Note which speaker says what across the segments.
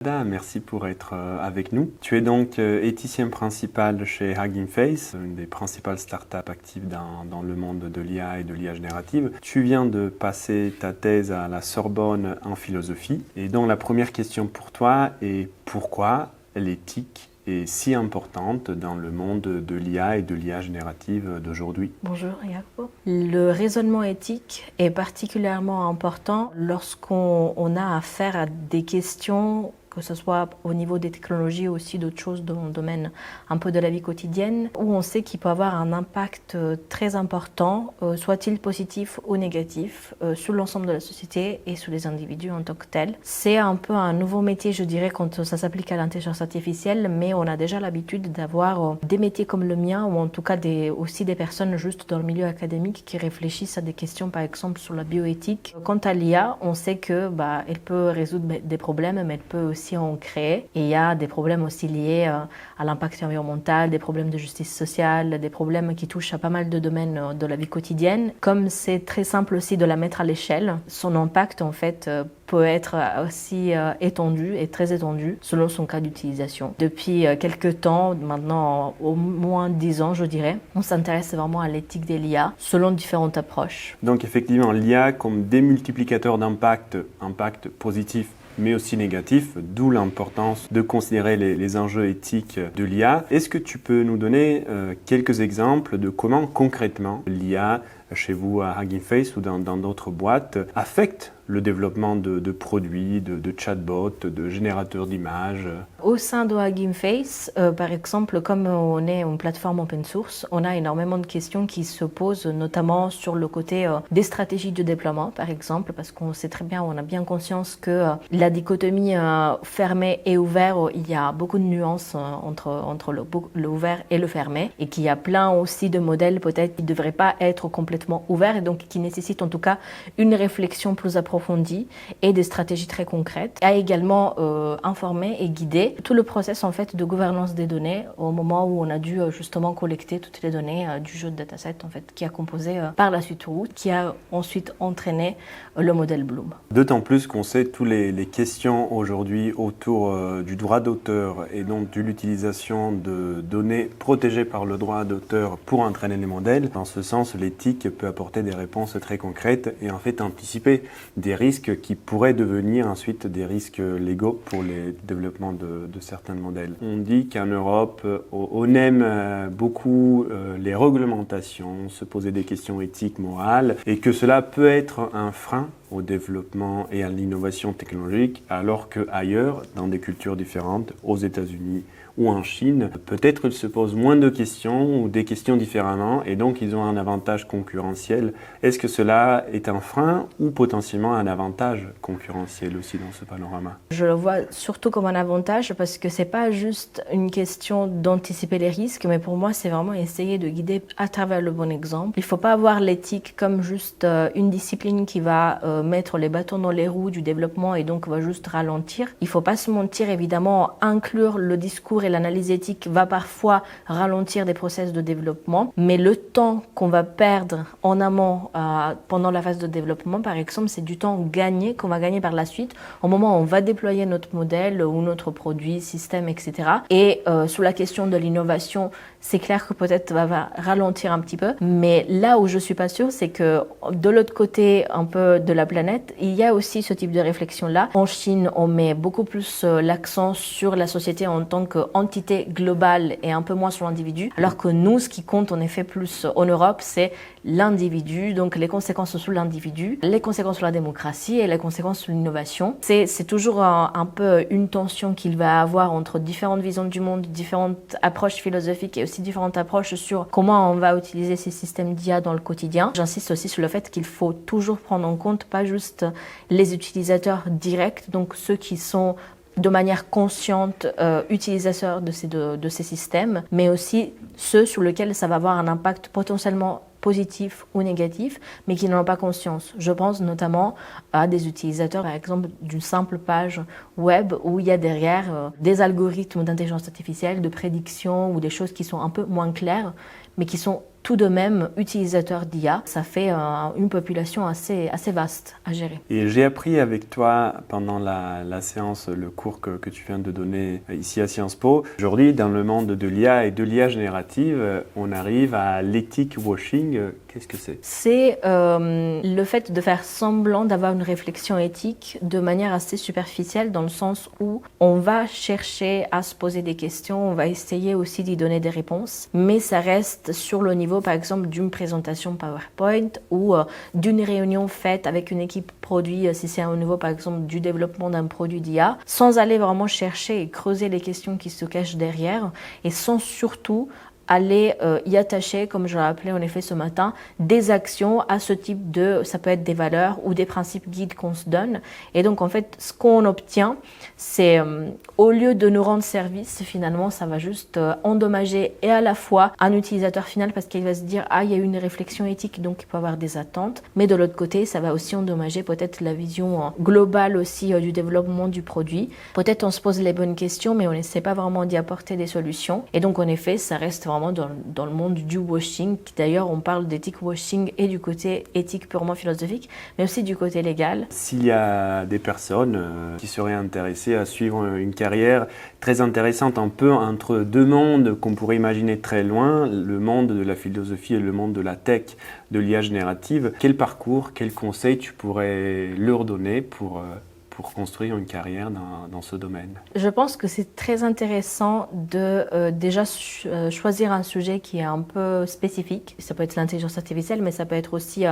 Speaker 1: Merci pour être avec nous. Tu es donc éthicien principal chez Hugging Face, une des principales startups actives dans le monde de l'IA et de l'IA générative. Tu viens de passer ta thèse à la Sorbonne en philosophie. Et donc la première question pour toi est pourquoi l'éthique est si importante dans le monde de l'IA et de l'IA générative d'aujourd'hui?
Speaker 2: Bonjour Jacopo. Le raisonnement éthique est particulièrement important lorsqu'on a affaire à des questions, que ce soit au niveau des technologies ou aussi d'autres choses dans le domaine un peu de la vie quotidienne, où on sait qu'il peut avoir un impact très important, soit-il positif ou négatif, sur l'ensemble de la société et sur les individus en tant que tels. C'est un peu un nouveau métier, je dirais, quand ça s'applique à l'intelligence artificielle, mais on a déjà l'habitude d'avoir des métiers comme le mien, ou en tout cas aussi des personnes juste dans le milieu académique qui réfléchissent à des questions, par exemple, sur la bioéthique. Quant à l'IA, on sait que elle peut résoudre des problèmes, mais elle peut aussi en créer. Et il y a des problèmes aussi liés à l'impact environnemental, des problèmes de justice sociale, des problèmes qui touchent à pas mal de domaines de la vie quotidienne. Comme c'est très simple aussi de la mettre à l'échelle, son impact en fait peut être aussi étendu et très étendu selon son cas d'utilisation. Depuis quelques temps, maintenant au moins 10 ans je dirais, on s'intéresse vraiment à l'éthique de l'IA selon différentes approches.
Speaker 1: Donc effectivement, l'IA comme démultiplicateur d'impact, impact positif mais aussi négatif, d'où l'importance de considérer les enjeux éthiques de l'IA. Est-ce que tu peux nous donner quelques exemples de comment concrètement l'IA chez vous à Hugging Face ou dans d'autres boîtes affecte le développement de produits, de chatbots, de générateurs d'images?
Speaker 2: Au sein de Hugging Face, par exemple, comme on est une plateforme open source, on a énormément de questions qui se posent, notamment sur le côté des stratégies de déploiement, par exemple, parce qu'on sait très bien, on a bien conscience que la dichotomie fermé et ouvert, il y a beaucoup de nuances entre le ouvert et le fermé, et qu'il y a plein aussi de modèles peut-être qui ne devraient pas être complètement ouverts, et donc qui nécessitent en tout cas une réflexion plus approfondie et des stratégies très concrètes, a également informé et guidé tout le process en fait de gouvernance des données au moment où on a dû justement collecter toutes les données du jeu de dataset en fait qui a composé par la suite Root, qui a ensuite entraîné le modèle Bloom.
Speaker 1: D'autant plus qu'on sait toutes les questions aujourd'hui autour du droit d'auteur et donc de l'utilisation de données protégées par le droit d'auteur pour entraîner les modèles. Dans ce sens, l'éthique peut apporter des réponses très concrètes et en fait anticiper des risques qui pourraient devenir ensuite des risques légaux pour les développements de certains modèles. On dit qu'en Europe, on aime beaucoup les réglementations, se poser des questions éthiques, morales, et que cela peut être un frein au développement et à l'innovation technologique, alors qu'ailleurs, dans des cultures différentes, aux États-Unis ou en Chine, peut-être ils se posent moins de questions ou des questions différemment et donc ils ont un avantage concurrentiel. Est-ce que cela est un frein ou potentiellement un avantage concurrentiel aussi dans ce panorama?
Speaker 2: Je le vois surtout comme un avantage parce que c'est pas juste une question d'anticiper les risques, mais pour moi c'est vraiment essayer de guider à travers le bon exemple. Il faut pas avoir l'éthique comme juste une discipline qui va mettre les bâtons dans les roues du développement et donc va juste ralentir. Il faut pas se mentir, évidemment, inclure le discours et l'analyse éthique va parfois ralentir des process de développement, mais le temps qu'on va perdre en amont pendant la phase de développement, par exemple, c'est du temps gagné qu'on va gagner par la suite au moment où on va déployer notre modèle ou notre produit, système, etc. Et sur la question de l'innovation, c'est clair que peut-être va ralentir un petit peu, mais là où je suis pas sûre, c'est que de l'autre côté un peu de la planète, il y a aussi ce type de réflexion-là. En Chine, on met beaucoup plus l'accent sur la société en tant qu'entité globale et un peu moins sur l'individu, alors que nous, ce qui compte en effet plus en Europe, c'est l'individu, donc les conséquences sur l'individu, les conséquences sur la démocratie et les conséquences sur l'innovation. C'est toujours un peu une tension qu'il va avoir entre différentes visions du monde, différentes approches philosophiques et aussi différentes approches sur comment on va utiliser ces systèmes d'IA dans le quotidien. J'insiste aussi sur le fait qu'il faut toujours prendre en compte pas juste les utilisateurs directs, donc ceux qui sont de manière consciente utilisateurs de ces systèmes, mais aussi ceux sur lesquels ça va avoir un impact potentiellement positif ou négatif, mais qui n'en ont pas conscience. Je pense notamment à des utilisateurs, par exemple, d'une simple page web où il y a derrière des algorithmes d'intelligence artificielle, de prédiction ou des choses qui sont un peu moins claires, mais qui sont tout de même utilisateurs d'IA. Ça fait une population assez vaste à gérer.
Speaker 1: Et j'ai appris avec toi pendant la séance, le cours que tu viens de donner ici à Sciences Po. Aujourd'hui, dans le monde de l'IA et de l'IA générative, on arrive à l'éthique washing. Qu'est-ce que c'est?
Speaker 2: C'est le fait de faire semblant d'avoir une réflexion éthique de manière assez superficielle, dans le sens où on va chercher à se poser des questions, on va essayer aussi d'y donner des réponses, mais ça reste sur le niveau, par exemple, d'une présentation PowerPoint ou d'une réunion faite avec une équipe produit, si c'est au niveau, par exemple, du développement d'un produit d'IA, sans aller vraiment chercher et creuser les questions qui se cachent derrière, et sans surtout aller y attacher, comme je l'ai appelé en effet ce matin, des actions à ce type de, ça peut être des valeurs ou des principes guides qu'on se donne. Et donc en fait, ce qu'on obtient, c'est au lieu de nous rendre service, finalement, ça va juste endommager et à la fois un utilisateur final parce qu'il va se dire ah, il y a eu une réflexion éthique, donc il peut avoir des attentes. Mais de l'autre côté, ça va aussi endommager peut-être la vision globale aussi du développement du produit. Peut-être on se pose les bonnes questions, mais on n'essaie pas vraiment d'y apporter des solutions. Et donc en effet, ça reste vraiment dans le monde du washing, qui d'ailleurs on parle d'éthique washing et du côté éthique purement philosophique, mais aussi du côté légal.
Speaker 1: S'il y a des personnes qui seraient intéressées à suivre une carrière très intéressante, un peu entre deux mondes qu'on pourrait imaginer très loin, le monde de la philosophie et le monde de la tech, de l'IA générative, quel parcours, quels conseils tu pourrais leur donner pour construire une carrière dans ce domaine?
Speaker 2: Je pense que c'est très intéressant de déjà choisir un sujet qui est un peu spécifique. Ça peut être l'intelligence artificielle, mais ça peut être aussi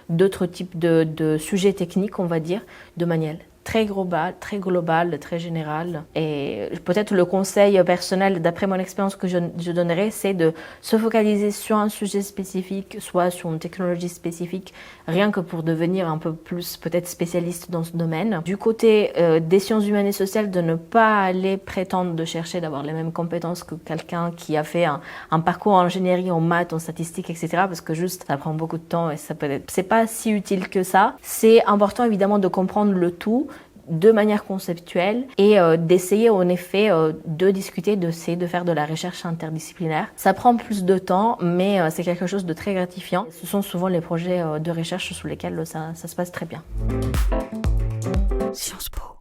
Speaker 2: d'autres types de sujets techniques, on va dire, de manière très global, très général. Et peut-être le conseil personnel, d'après mon expérience que je donnerais, c'est de se focaliser sur un sujet spécifique, soit sur une technologie spécifique, rien que pour devenir un peu plus peut-être spécialiste dans ce domaine. Du côté des sciences humaines et sociales, de ne pas aller prétendre de chercher d'avoir les mêmes compétences que quelqu'un qui a fait un parcours en ingénierie, en maths, en statistiques, etc. Parce que juste, ça prend beaucoup de temps et c'est pas si utile que ça. C'est important évidemment de comprendre le tout, de manière conceptuelle et d'essayer en effet de discuter, d'essayer de faire de la recherche interdisciplinaire. Ça prend plus de temps, mais c'est quelque chose de très gratifiant. Ce sont souvent les projets de recherche sous lesquels ça se passe très bien. Sciences Po.